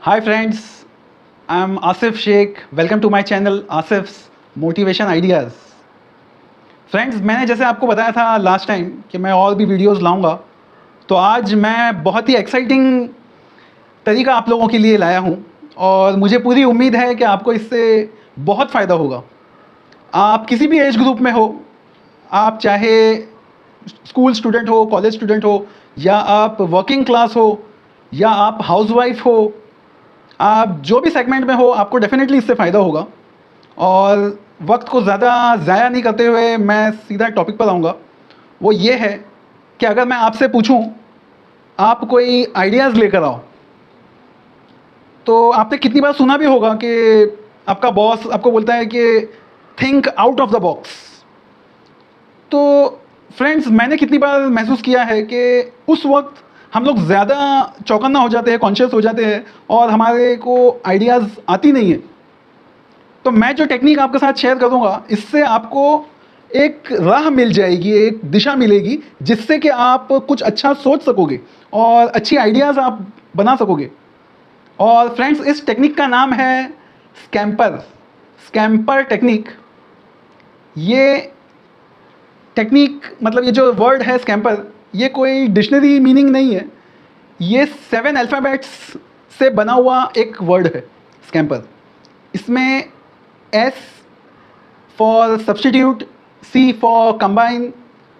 Hi friends, I'm Asif Sheikh. Welcome to my channel Asif's Motivation Ideas. Friends, मैंने जैसे आपको बताया था लास्ट टाइम कि मैं और भी वीडियोस लाऊंगा, तो आज मैं बहुत ही एक्साइटिंग तरीका आप लोगों के लिए लाया हूं और मुझे पूरी उम्मीद है कि आपको इससे बहुत फ़ायदा होगा। आप किसी भी एज ग्रुप में हो, आप चाहे स्कूल स्टूडेंट हो, कॉलेज स्टूडेंट हो, या आप वर्किंग क्लास हो, या आप हाउसवाइफ हो, आप जो भी सेगमेंट में हो, आपको डेफिनेटली इससे फ़ायदा होगा। और वक्त को ज़्यादा ज़ाया नहीं करते हुए मैं सीधा टॉपिक पर आऊँगा। वो ये है कि अगर मैं आपसे पूछूं, आप कोई आइडियाज़ लेकर आओ, तो आपने कितनी बार सुना भी होगा कि आपका बॉस आपको बोलता है कि think out of the box. तो फ्रेंड्स, मैंने कितनी बार महसूस किया है कि उस वक्त हम लोग ज़्यादा चौकन्ना हो जाते हैं, कॉन्शियस हो जाते हैं और हमारे को आइडियाज़ आती नहीं है। तो मैं जो टेक्निक आपके साथ शेयर करूँगा, इससे आपको एक राह मिल जाएगी, एक दिशा मिलेगी, जिससे कि आप कुछ अच्छा सोच सकोगे और अच्छी आइडियाज़ आप बना सकोगे। और फ्रेंड्स, इस टेक्निक का नाम है स्कैम्पर टेक्निक। ये टेक्निक मतलब ये जो वर्ड है स्कैम्पर, ये कोई डिक्शनरी मीनिंग नहीं है। ये 7 अल्फ़ाबेट्स से बना हुआ एक वर्ड है स्कैम्पर। इसमें S for substitute, C for combine,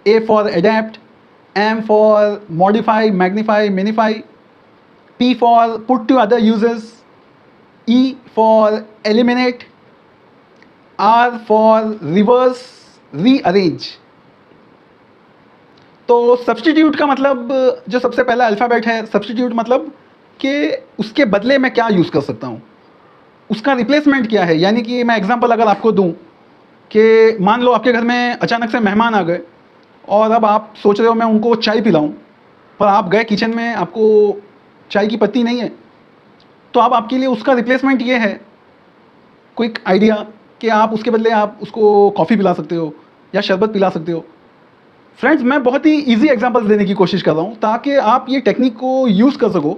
A for adapt, M for modify, magnify, minify, P for put to other uses, E for eliminate, R for reverse, rearrange. तो सब्स्टिट्यूट का मतलब, जो सबसे पहला अल्फ़ाबेट है, substitute मतलब कि उसके बदले मैं क्या यूज़ कर सकता हूँ, उसका रिप्लेसमेंट क्या है। यानी कि मैं एग्जांपल अगर आपको दूं कि मान लो आपके घर में अचानक से मेहमान आ गए और अब आप सोच रहे हो मैं उनको चाय पिलाऊं, पर आप गए किचन में, आपको चाय की पत्ती नहीं है। तो अब आपके लिए उसका रिप्लेसमेंट ये है, क्विक आइडिया, कि आप उसके बदले आप उसको कॉफ़ी पिला सकते हो या शरबत पिला सकते हो। फ्रेंड्स, मैं बहुत ही ईजी एग्जांपल्स देने की कोशिश कर रहा हूँ ताकि आप ये टेक्निक को यूज़ कर सको।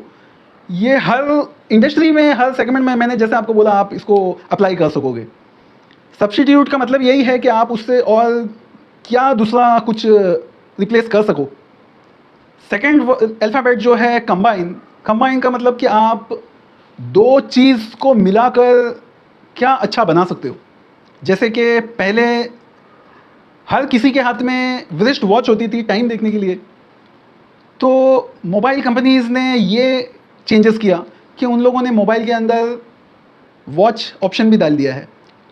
ये हर इंडस्ट्री में, हर सेगमेंट में, मैंने जैसे आपको बोला, आप इसको अप्लाई कर सकोगे। सब्स्टिट्यूट का मतलब यही है कि आप उससे और क्या दूसरा कुछ रिप्लेस कर सको। सेकंड अल्फ़ाबेट जो है कंबाइन का मतलब कि आप दो चीज़ को मिलाकर क्या अच्छा बना सकते हो। जैसे कि पहले हर किसी के हाथ में वृस्ट वॉच होती थी टाइम देखने के लिए, तो मोबाइल कंपनीज़ ने ये चेंजेस किया कि उन लोगों ने मोबाइल के अंदर वॉच ऑप्शन भी डाल दिया है।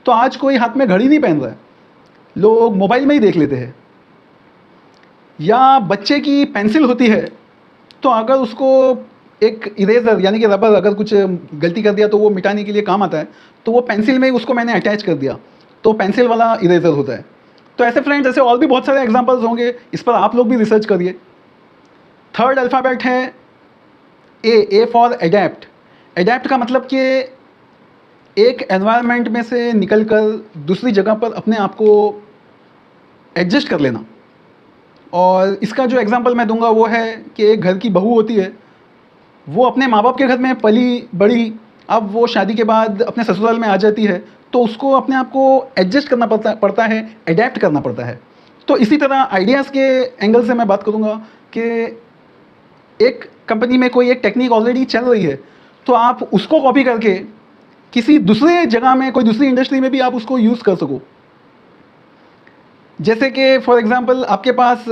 तो आज कोई हाथ में घड़ी नहीं पहन रहा है, लोग मोबाइल में ही देख लेते हैं। या बच्चे की पेंसिल होती है, तो अगर उसको एक इरेजर यानी कि रबर अगर कुछ गलती कर दिया तो वो मिटाने के लिए काम आता है, तो वो पेंसिल में ही उसको मैंने अटैच कर दिया, तो पेंसिल वाला इरेजर होता है। तो ऐसे फ्रेंड्स, ऐसे और भी बहुत सारे एग्जांपल्स होंगे, इस पर आप लोग भी रिसर्च करिए। थर्ड अल्फ़ाबेट है ए फॉर अडेप्ट। अडेप्ट का मतलब कि एक एनवायरनमेंट में से निकलकर दूसरी जगह पर अपने आप को एडजस्ट कर लेना। और इसका जो एग्जांपल मैं दूंगा वो है कि एक घर की बहू होती है, वो अपने माँ बाप के घर में पली बड़ी, अब वो शादी के बाद अपने ससुराल में आ जाती है, तो उसको अपने आप को एडजस्ट करना पड़ता है, अडेप्ट करना पड़ता है। तो इसी तरह आइडियाज़ के एंगल से मैं बात करूँगा कि एक कंपनी में कोई एक टेक्निक ऑलरेडी चल रही है, तो आप उसको कॉपी करके किसी दूसरे जगह में, कोई दूसरी इंडस्ट्री में भी आप उसको यूज़ कर सको। जैसे कि फॉर एग्जांपल, आपके पास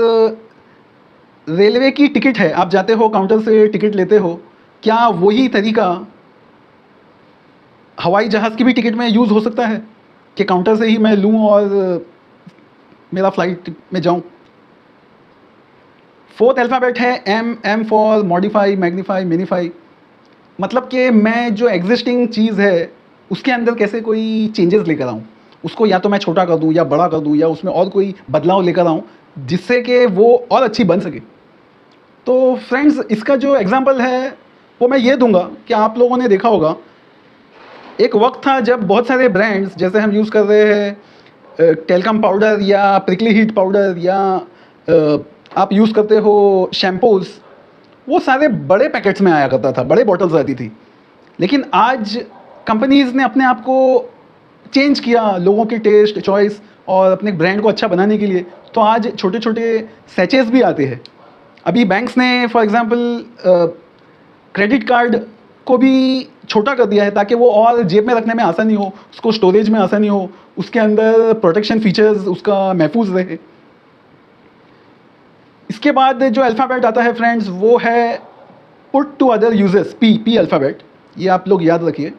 रेलवे की टिकट है, आप जाते हो काउंटर से टिकट लेते हो, क्या वही तरीका हवाई जहाज़ की भी टिकट में यूज़ हो सकता है कि काउंटर से ही मैं लूँ और मेरा फ्लाइट में जाऊँ। फोर्थ अल्फ़ाबेट है M for modify, magnify, minify. मतलब कि मैं जो एग्जिस्टिंग चीज़ है उसके अंदर कैसे कोई चेंजेस लेकर आऊँ, उसको या तो मैं छोटा कर दूँ या बड़ा कर दूँ या उसमें और कोई बदलाव लेकर आऊँ जिससे कि वो और अच्छी बन सके। तो फ्रेंड्स, इसका जो एग्जांपल है वो मैं ये दूंगा कि आप लोगों ने देखा होगा, एक वक्त था जब बहुत सारे ब्रांड्स, जैसे हम यूज़ कर रहे हैं टेल्कम पाउडर या प्रिकली हीट पाउडर, या आप यूज़ करते हो शैम्पूज़, वो सारे बड़े पैकेट्स में आया करता था, बड़े बॉटल्स आती थी। लेकिन आज कंपनीज़ ने अपने आप को चेंज किया लोगों के टेस्ट चॉइस और अपने ब्रांड को अच्छा बनाने के लिए। तो आज छोटे छोटे सैचेस भी आते हैं। अभी बैंक्स ने फॉर एग्जांपल क्रेडिट कार्ड को भी छोटा कर दिया है ताकि वो और जेब में रखने में आसानी हो, उसको स्टोरेज में आसानी हो, उसके अंदर प्रोटेक्शन फीचर्स उसका महफूज रहे। इसके बाद जो अल्फ़ाबेट आता है फ्रेंड्स, वो है put to other users, P alphabet. ये आप लोग याद रखिए।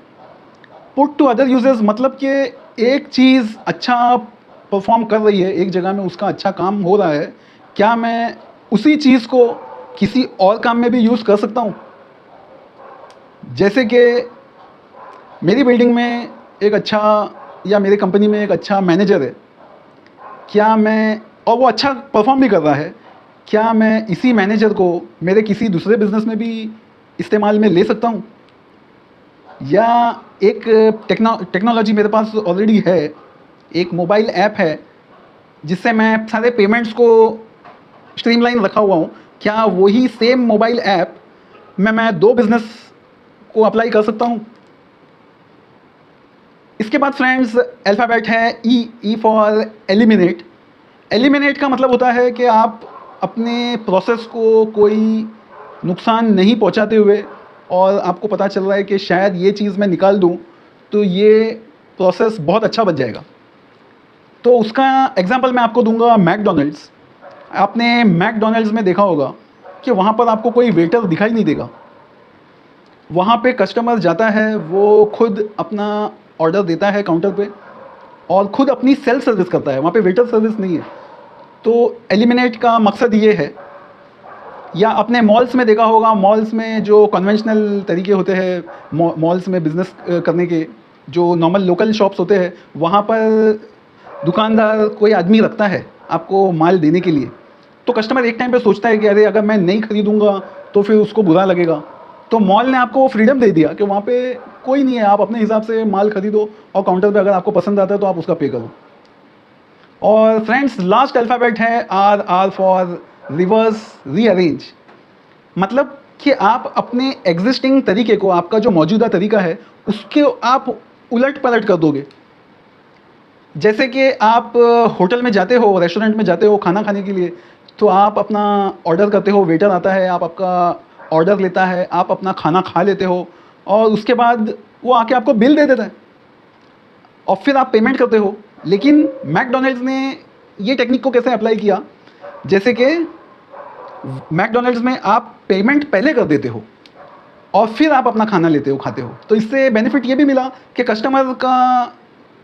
पुट टू अदर यूजर्स मतलब कि एक चीज़ अच्छा परफॉर्म कर रही है, एक जगह में उसका अच्छा काम हो रहा है, क्या मैं उसी चीज़ को किसी और काम में भी यूज़ कर सकता हूँ? जैसे कि मेरी बिल्डिंग में एक अच्छा या मेरी कंपनी में एक अच्छा मैनेजर है, क्या मैं, और वो अच्छा परफॉर्म भी कर रहा है, क्या मैं इसी मैनेजर को मेरे किसी दूसरे बिजनेस में भी इस्तेमाल में ले सकता हूँ? या एक टेक्नोलॉजी मेरे पास ऑलरेडी है, एक मोबाइल ऐप है जिससे मैं सारे पेमेंट्स को स्ट्रीमलाइन रखा हुआ हूँ, क्या वही सेम मोबाइल ऐप में मैं दो बिजनेस को अप्लाई कर सकता हूँ? इसके बाद फ्रेंड्स अल्फ़ाबेट है ई फॉर एलिमिनेट। एलिमिनेट का मतलब होता है कि आप अपने प्रोसेस को कोई नुकसान नहीं पहुंचाते हुए, और आपको पता चल रहा है कि शायद ये चीज़ मैं निकाल दूं तो ये प्रोसेस बहुत अच्छा बच जाएगा। तो उसका एग्जांपल मैं आपको दूंगा मैकडोनल्ड्स। आपने मैकडोनल्ड्स में देखा होगा कि वहाँ पर आपको कोई वेटर दिखाई नहीं देगा। वहाँ पे कस्टमर जाता है, वो खुद अपना ऑर्डर देता है काउंटर पे और खुद अपनी सेल्फ सर्विस करता है, वहाँ पे वेटर सर्विस नहीं है। तो एलिमिनेट का मकसद ये है। या अपने मॉल्स में देखा होगा, मॉल्स में जो कन्वेंशनल तरीके होते हैं मॉल्स में बिज़नेस करने के, जो नॉर्मल लोकल शॉप्स होते हैं, वहाँ पर दुकानदार कोई आदमी रखता है आपको माल देने के लिए। तो कस्टमर एक टाइम पे सोचता है कि अरे अगर मैं नहीं खरीदूंगा तो फिर उसको बुरा लगेगा। तो मॉल ने आपको फ्रीडम दे दिया कि वहाँ पे कोई नहीं है, आप अपने हिसाब से माल खरीदो और काउंटर पे अगर आपको पसंद आता है तो आप उसका पे करो। और फ्रेंड्स लास्ट अल्फ़ाबेट है आर फॉर रिवर्स रीअरेंज। मतलब कि आप अपने एग्जिस्टिंग तरीके को, आपका जो मौजूदा तरीका है उसके आप उलट पलट कर दोगे। जैसे कि आप होटल में जाते हो, रेस्टोरेंट में जाते हो खाना खाने के लिए, तो आप अपना ऑर्डर करते हो, वेटर आता है, आप आपका ऑर्डर लेता है, आप अपना खाना खा लेते हो और उसके बाद वो आके आपको बिल दे देता है और फिर आप पेमेंट करते हो। लेकिन मैकडोनल्ड्स ने ये टेक्निक को कैसे अप्लाई किया, जैसे कि मैकडोनल्ड्स में आप पेमेंट पहले कर देते हो और फिर आप अपना खाना लेते हो, खाते हो। तो इससे बेनिफिट ये भी मिला कि कस्टमर का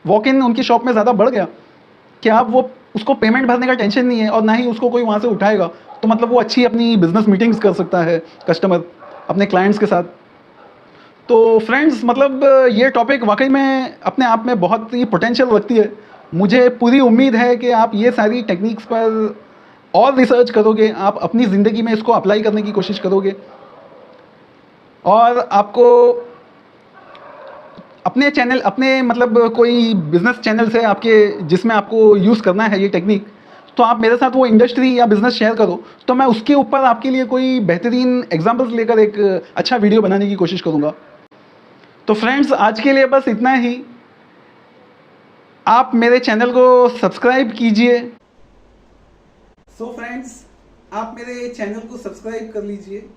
वॉक इन उनकी शॉप में ज़्यादा बढ़ गया कि आप वो उसको पेमेंट भरने का टेंशन नहीं है और ना ही उसको कोई वहाँ से उठाएगा। तो मतलब वो अच्छी अपनी बिजनेस मीटिंग्स कर सकता है कस्टमर अपने क्लाइंट्स के साथ। तो फ्रेंड्स मतलब ये टॉपिक वाकई में अपने आप में बहुत ही पोटेंशियल रखती है। मुझे पूरी उम्मीद है कि आप ये सारी टेक्निक्स पर और रिसर्च करोगे, आप अपनी ज़िंदगी में इसको अप्लाई करने की कोशिश करोगे और आपको अपने चैनल, अपने मतलब कोई बिज़नेस चैनल से आपके जिसमें आपको यूज़ करना है ये टेक्निक, तो आप मेरे साथ वो इंडस्ट्री या बिज़नेस शेयर करो, तो मैं उसके ऊपर आपके लिए कोई बेहतरीन एग्जांपल्स लेकर एक अच्छा वीडियो बनाने की कोशिश करूँगा। तो फ्रेंड्स आज के लिए बस इतना ही। आप मेरे चैनल को सब्सक्राइब कीजिए। सो फ्रेंड्स आप मेरे चैनल को सब्सक्राइब कर लीजिए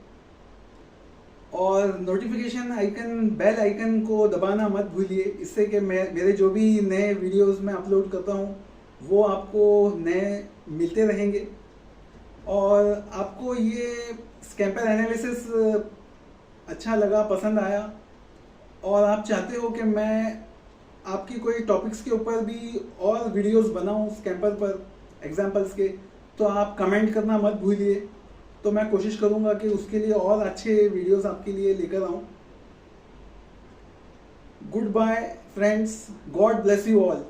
और नोटिफिकेशन आइकन, बेल आइकन को दबाना मत भूलिए, इससे कि मेरे जो भी नए वीडियोस मैं अपलोड करता हूँ वो आपको नए मिलते रहेंगे। और आपको ये स्कैम्पर एनालिसिस अच्छा लगा, पसंद आया और आप चाहते हो कि मैं आपकी कोई टॉपिक्स के ऊपर भी और वीडियोस बनाऊं स्कैम्पर पर एग्जांपल्स के, तो आप कमेंट करना मत भूलिए। तो मैं कोशिश करूंगा कि उसके लिए और अच्छे वीडियोस आपके लिए लेकर आऊं। Good bye friends, God bless you all.